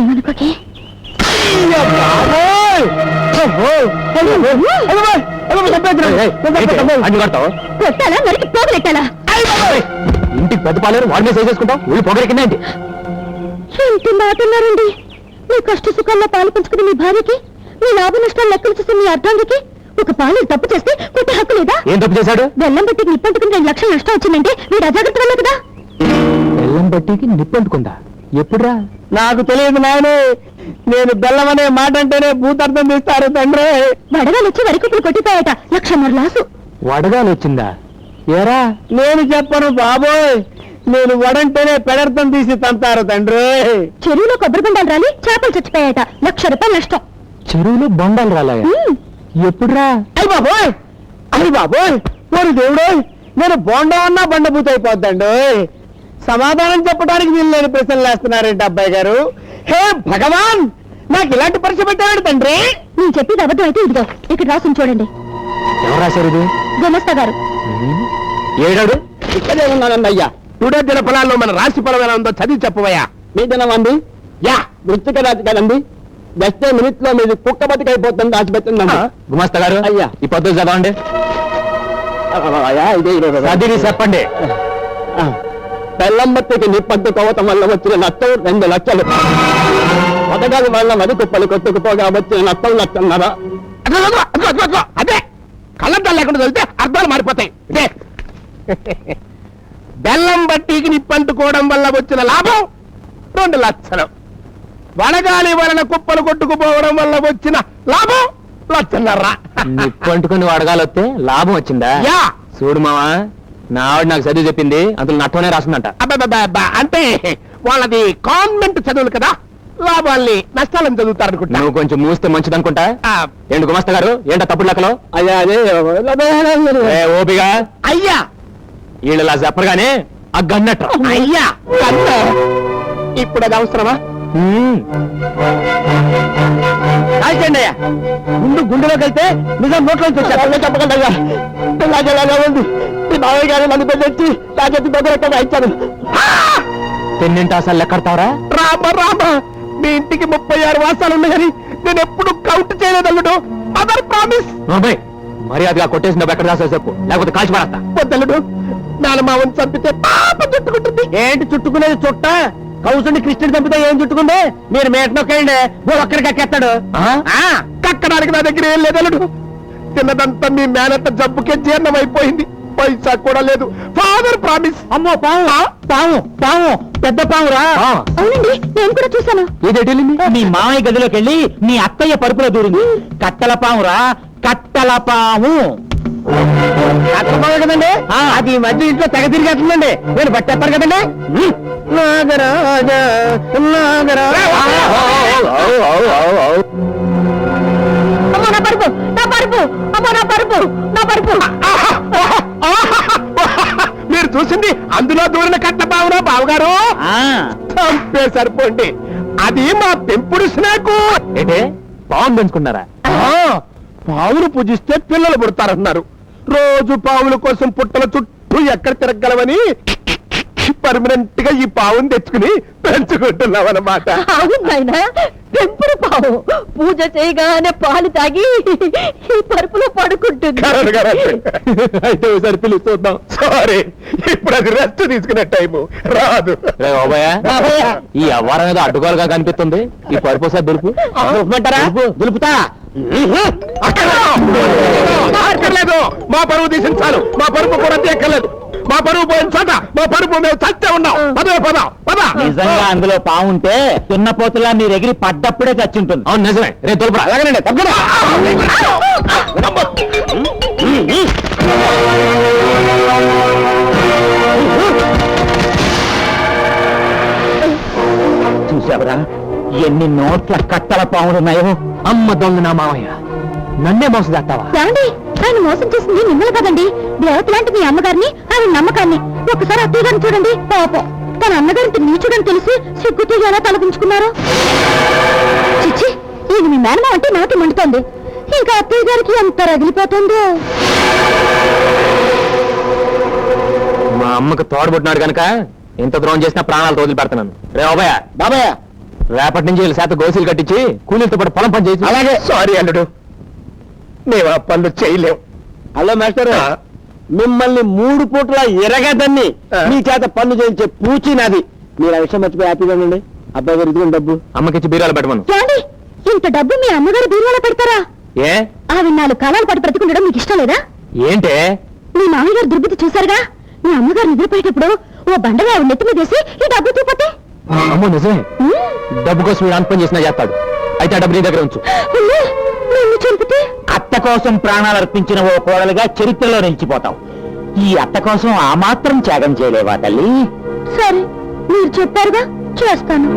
ఏమనుకోకే. కొట్టాలా మరికి పోగలెట్టాలా? ఇంటికి పెద్ద పాలేరు వాడి మీద చేసుకుంటాం ఊళ్ళు పొగరెక్కిందేంటి? ఇంటి మాటన్నారండి. మీ కష్ట సుఖాల్లో పాలు పంచుకుని మీ భార్యకి, మీ లాభ నష్టాలు లెక్కలు చూసి మీ అర్ధాంగికి ఒక పాలు తప్పు చేస్తే కొట్టే హక్కు లేదా? ఏం తప్పు చేశాడు? బెల్లం బట్టికి నిప్పంటుకుని 2 లక్షలు నష్టం వచ్చిందంటే మీరు అజాగ్రత్త వల్ల కదా. బెల్లం బట్టికి నిప్పంటుకుందా? ఎప్పుడురా? నాకు తెలియదు నాయనే. నేను బెల్లం అనే మాట అంటేనే భూతార్థం తీస్తారు తండ్రి. వడగాలు వచ్చి వరికుప్పులు కొట్టిపోయాట. 1,00,000 లాసు. వడగాలు వచ్చిందా? ఏరా? నేను చెప్పను బాబోయ్. నేను వడంటేనే పెడర్థం తీసి తంతారు తండ్రి. చెరువులో కొబ్బరి బండాలు రాలి చేపలు చచ్చిపోయాట. 1,00,000 రూపాయలు నష్టం. చెరువులో బొండాలు రాలాయా? ఎప్పుడురా? అయ్యి బాబోయ్, అయ్యి బాబోయ్, మరి దేవుడు, నేను బోండా అన్నా బండబూత అయిపోద్దండి. సమాధానం చెప్పడానికి వీళ్ళు లేని ప్రశ్నలు వేస్తున్నారేంటి అబ్బాయి గారు? హే భగవాన్, నాకు ఇలాంటి పరీక్ష పెట్టాడు తండ్రి. నేను చెప్పేది అబద్ధం అయితే ఇదిగో ఇక్కడ రాసుని చూడండి. ఎవరు రాశారు ఇది? గుమస్తా గారు. ఏడాడు? ఇక్కడే ఉన్నానండి అయ్యా. టుడే దిన ఫలాల్లో మన రాశి ఫలం ఎలా ఉందో చదివి చెప్పవయ్యా. మీ దినం అండి? యా, వృత్తిక రాశి కదండి. జస్ట్ మినిట్ లో మీది కుక్క బతికైపోతుంది రాసి పెట్టిందండి. గుమస్తా గారు, అయ్యా, ఈ పద్ధతి చదవండి. చదివి చెప్పండి. బెల్లం బత్తికి నిప్పంటుకోవటం వల్ల వచ్చిన నష్టం 2 లక్షలు. పథకాల వల్ల నది కుప్పలు కొట్టుకుపోగా వచ్చిన నష్టం 1,00,000. అదే కళ్ళద్దాలు లేకుండా చదివితే అర్థాలు మారిపోతాయి. ఇదే బెల్లం బట్టీకి నిప్పంటుకోవడం వల్ల వచ్చిన లాభం 2 లక్షలు. వడగాలి వలన కుప్పలు కొట్టుకుపోవడం వల్ల వచ్చిన లాభం 1,50,000. నిప్పంటుకుని వడగాలి వస్తే లాభం వచ్చిందా? యా. చూడు మావా, నా ఆవిడ నాకు చదువు చెప్పింది, అందులో నట్టనే రాసిందంట. అంటే వాళ్ళది కాన్వెంట్ చదువులు కదా, లాభాల్ని నష్టాలను చదువుతారనుకుంటా. నువ్వు కొంచెం మూస్తే మంచిది అనుకుంటా. ఏంటి గుమస్తా గారు, ఏంటో తప్పుడు లెక్కలో? అయ్యా అదే ఓపిగా అయ్యా, వీళ్ళు ఇలా చెప్పరుగానే అగ్గన్నట్టు. అయ్యా కన్న ఇప్పుడు అది అవసరమా? కాల్చండి అయ్యా. ముందు గుండెలోకి వెళ్తే నిజం నోట్లోంచి వచ్చారు. చెప్పకండి అయ్యా, నాకెలాగా ఉంది. మీ బావయ్య గారు నన్ను పెట్టి నా చేతి దగ్గర ఇచ్చాను. పెన్నింటి అసలు లెక్కడతావరా? రామ రామ, మీ ఇంటికి 36 వాసాలు ఉన్నాయని నేను ఎప్పుడు కౌంట్ చేయలేదల్లుడు. Mother promise. మర్యాదగా కొట్టేసి నువ్వు ఎక్కడ రాసా చెప్పు, లేకపోతే కాల్చి పడతా. వద్దల్లుడు, నానమావని చంపితే పాప చుట్టుకుంటుంది. ఏంటి చుట్టుకునేది? చుట్ట కౌసుని కృష్ణుడు చంపితే ఏం చుట్టుకుంది? మీరు మేట నొక్కండి, ఒక్కడికి ఎక్కేస్తాడు. కక్కడానికి నా దగ్గర ఏం లేదల్లుడు. తిన్నదంతా మీ మేనత్త జబ్బుకే జీర్ణం అయిపోయింది. పైసా కూడా లేదు. Father promise. అమ్మో పాము, పాము పాము, పెద్ద పామురా. అవునండి, నేను కూడా చూశాను. మీ మామయ్య గదిలోకి వెళ్ళి మీ అత్తయ్య పరుపులో దూరింది. కట్టెల పామురా, కట్టెల పాము. కట్టపాము కదండి, అది ఈ మధ్య ఇంట్లో తెగ తిరిగేస్తుందండి. నేను పట్టేస్తారు కదండి. నాగరాజ నాగరాజ. అమ్మో నా పరుపు, నా పరుపు, అమ్మో నా పరుపు, నా పరుపు. మీరు చూసింది అందులో దూరిన కట్ట పావునా బావగారు? చంపే సరిపోండి. అది మా పెంపుడు స్నేకు. ఏంటే పావును పెంచుకున్నారా? పావులు పూజిస్తే పిల్లలు పుడతారన్నారు. రోజు పావుల కోసం పుట్టల చుట్టూ ఎక్కడ తిరగలవని పర్మనెంట్ గా ఈ పావును తెచ్చుకుని పెంచుకుంటున్నాం అన్నమాట. అవునాయనా, పెంపుడు పావు పూజ చేయగానే పాలు తాగి ఈ పరుపులో పడుకుంటుంది. అయితే ఒకసారి పిలిచి చూద్దాం. సారీ, ఇప్పుడు అది రెస్ట్ తీసుకునే టైము రాదు. ఈ అవ్వారం ఏదో అడ్డుకోలుగా కనిపిస్తుంది. ఈ పరుపు సార్ దులుపు. దులుపుతా. అక్కర్లేదు, మా పరువు తీసిన చాలు. మా పరుపు కూడా ఎక్కర్లేదు. మా పరువు పోయిన చోట మా పరుపు మేము చచ్చే ఉన్నాం. పదవే పద పద. నిజంగా అందులో పావుంటే తున్నపోతులా మీరు ఎగిరి పడ్డప్పుడే చచ్చుంటుంది. అవును నిజమే. రేపు దులుపురా. అలాగేనండి, తప్పకుండా. చూసావరా ఎన్ని నోట్ల కట్టల పావులున్నాయో? అమ్మ దొంగ నా మావయ్య, నన్నే మోసదాస్తావా? ఏమండి, ఆయన మోసం చేసింది మిమ్మల్ని కదండి, దేవత లాంటి మీ అమ్మగారిని, ఆయన నమ్మకాన్ని. ఒకసారి అత్తయ్య గారిని చూడండి. పాపం, తన అన్నగారికి నీచుడని తెలిసి సిగ్గుతో ఎలా తలపించుకున్నారు. చిచ్చి, ఇది మీ మేనమా అంటే నాకి మండుతోంది. ఇంకా అత్తయ్య గారికి ఎంత రగిలిపోతుందో. మా అమ్మకు తోడబుట్టినాడు కనుక ఎంత ద్రోహం చేసినా ప్రాణాలు వదిలి పెడుతున్నాను. రే బాబాయ్, బాబాయ్ రేపటి నుంచి వీళ్ళ శాత గోసీలు కట్టించి కూలీలతో పాటు పొలం పని చేసి అలాగే సారీ అల్లుడు మేము ఆ పనులు చేయలేం. హలో మాస్టర్, మిమ్మల్ని 3 పూట్ల ఎరగదని మీ చేత పన్ను చేయించే పూచి నాది. మీరు ఆ విషయం మర్చిపోయి హ్యాపీగా ఉండండి. అబ్బాయి గారు ఇదిగోండి డబ్బు. అమ్మకిచ్చి బీరాలు పెట్టమను. ఏమండి ఇంత డబ్బు మీ అమ్మగారు బీరువాలో పెడతారా? ఏ ఆవి 4 కాలాల పాటు బ్రతికుండడం మీకు ఇష్టం లేదా? ఏంటే మీ మామయ్యగారు దుర్బుద్ధి చూశారుగా. మీ అమ్మగారు నిద్రపోయేటప్పుడు ఓ బండగా ఆవిడ నెత్తి మీద వేసి ఈ డబ్బు తూపతే. అమ్మో నిజమే, డబ్బు కోసం వీడు పని చేసినా చేస్తాడు. అయితే ఆ డబ్బు నీ దగ్గర ఉంచు. నన్ను చంపితే అత్త కోసం ప్రాణాలు అర్పించిన ఓ కోడలుగా చరిత్రలో నిలిచిపోతావు. ఈ అత్త కోసం ఆ మాత్రం త్యాగం చేయలేవా తల్లి? సరే మీరు చెప్పారుగా, చేస్తాను.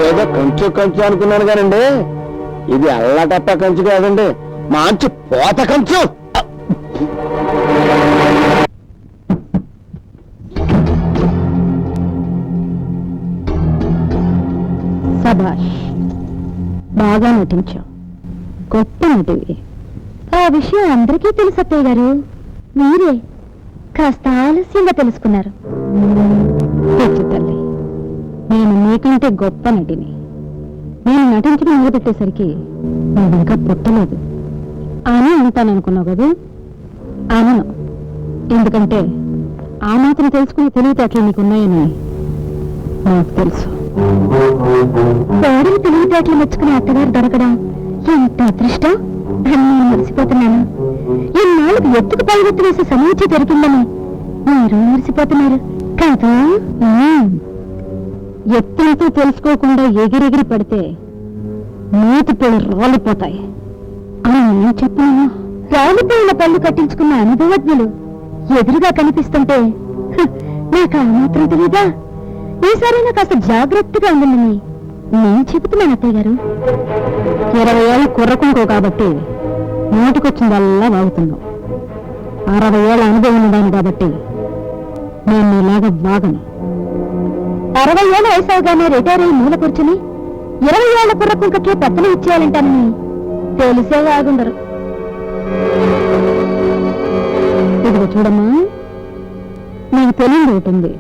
ఏదో కంచు కంచు అనుకున్నాను కానండి, ఇది అల్లటప్ప కంచు కాదండి, మంచి పోత కంచు. సభాష్, బాగా నటించావు, గొప్ప నటివి. ఆ విషయం అందరికీ తెలుసు అత్తయ్య గారు. మీరే కాస్త ఆలస్యంగా తెలుసుకున్నారు. తెచ్చు తల్లి, నేను నీకంటే గొప్ప నటిని. నేను నటించడం మొదలుపెట్టేసరికి నువ్వు ఇంకా పుట్టలేదు అని అంటాననుకున్నావు కదా. అనను, ఎందుకంటే ఆ మాత్రం తెలుసుకునే తెలివితేటలు నీకున్నాయని నాకు తెలుసు. కోడలు తెలివితేటలు మెచ్చుకునే అత్తగారు దొరకడం ఎంత అదృష్టం అని నేను మరిసిపోతున్నాను. ఇన్నాళ్ళకు ఎత్తుకు పైవెత్తు వేసే సమీక్ష దొరికిందని మీరు మరిసిపోతున్నారు కాదు. ఎత్తులతో తెలుసుకోకుండా ఎగిరెగిరి పడితే మూతిపళ్ళు రాలిపోతాయి అని నేను చెప్పాను. రాలిపోయిన పళ్ళు కట్టించుకున్న అనుభవజ్ఞులు ఎదురుగా కనిపిస్తుంటే నాకు ఆ మాత్రం తెలీదా? ఈసారైనా కాస్త జాగ్రత్తగా ఉండండి నేను చెబుతున్నాను అత్తయ్య గారు. 20 ఏళ్ళ కుర్రకుంకో కాబట్టి నోటికొచ్చిందల్లా వాగుతున్నావు. 60 ఏళ్ళ అనుభవం ఉండాను కాబట్టి నేను నీలాగా వాగను. 60 ఏళ్ళ వయసాగానే రిటైర్ అయ్యి మూల కూర్చుని 20 ఏళ్ల కుర్రకుంకకే పెద్దలు ఇచ్చేయాలంటానని తెలిసే వాగుండరు. ఇదిగో చూడమ్మా, నీకు తెలియదు ఒకటి ఉంది.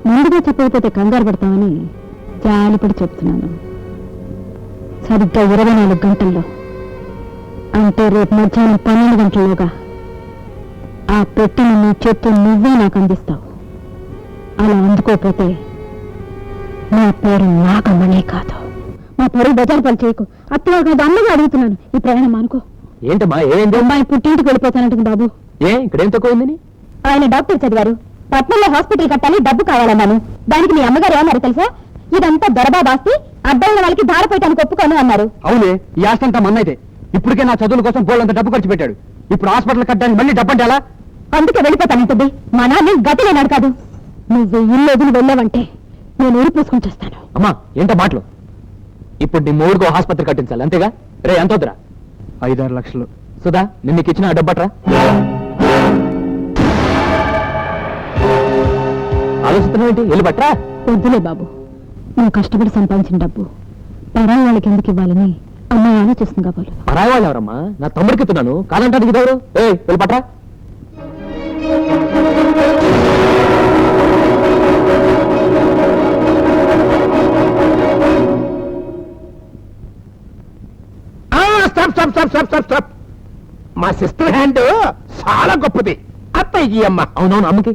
ముందుగా చెప్పకపోతే కంగారు పడతామని జాలిపడి చెప్తున్నాను. సరిగ్గా 24 గంటల్లో, అంటే రేపు మధ్యాహ్నం 12 గంటల్లోగా ఆ పెట్టిన నీ చేత్తు నువ్వే నాకు అందిస్తావు. అలా అందుకోకపోతే నా పేరు నాగమనే కాదు. మా పరువు బజారు పని చేయకు. అత్తగా కాదు, అమ్మగా అడుగుతున్నాను. ఈ ప్రయాణం అనుకో. ఏంటమ్మా ఏమైంది? అమ్మాయి పుట్టింటికి వెళ్ళిపోతానంటుంది బాబు. ఇక్కడేం తక్కువ ఉంది? ఆయన డాక్టర్ చదివారు, పట్నంలో హాస్పిటల్ కట్టాలి, డబ్బు కావాలన్నాను. దానికి మీ అమ్మగారు ఏమన్నారు తెలుసా? ఇదంతా దొరబాబాస్తి, అడ్డైన వాళ్ళకి ధారపోయటానికి ఒప్పుకోను అన్నారు. అవునే, ఈ ఆస్తి అంతా మన్నైతే. ఇప్పటికే నా చదువుల కోసం పోలంత డబ్బు ఖర్చు పెట్టాడు. ఇప్పుడు హాస్పిటల్ కట్టడానికి మళ్ళీ డబ్బు అంటే ఎలా? అందుకే వెళ్ళిపోతానంటుంది. మా నాన్న గతి లేనాడు కాదు. నువ్వు ఇల్లు వదిలి వెళ్ళావంటే నేను ఊరి పూసుకుని చేస్తాను. అమ్మా ఏంటో మాటలు? ఇప్పుడు నీ మూడుకో ఆసుపత్రి కట్టించాలి అంతేగా? రే ఎంత వద్దురా? 5-6 లక్షలు. సుధా, నేను నీకు ఇచ్చిన డబ్బట్రా. ఆలోచిస్తున్నావు ఏంటి? వెళ్ళి పట్రా. వద్దులే బాబు, నువ్వు కష్టపడి సంపాదించిన డబ్బు పరాయి వాళ్ళకి ఎందుకు ఇవ్వాలని అమ్మాయి ఆలోచిస్తుంది కాబోలు. పరాయి వాళ్ళు ఎవరమ్మా? నా తమ్ముడికి ఇస్తున్నాను, కాదంటానికి ఎవరు? వెళ్ళి పట్రా. మా సిస్టర్ హ్యాండ్ చాలా గొప్పది. అత్తయ్యకి అమ్మ. అవునవును, అమ్మకి.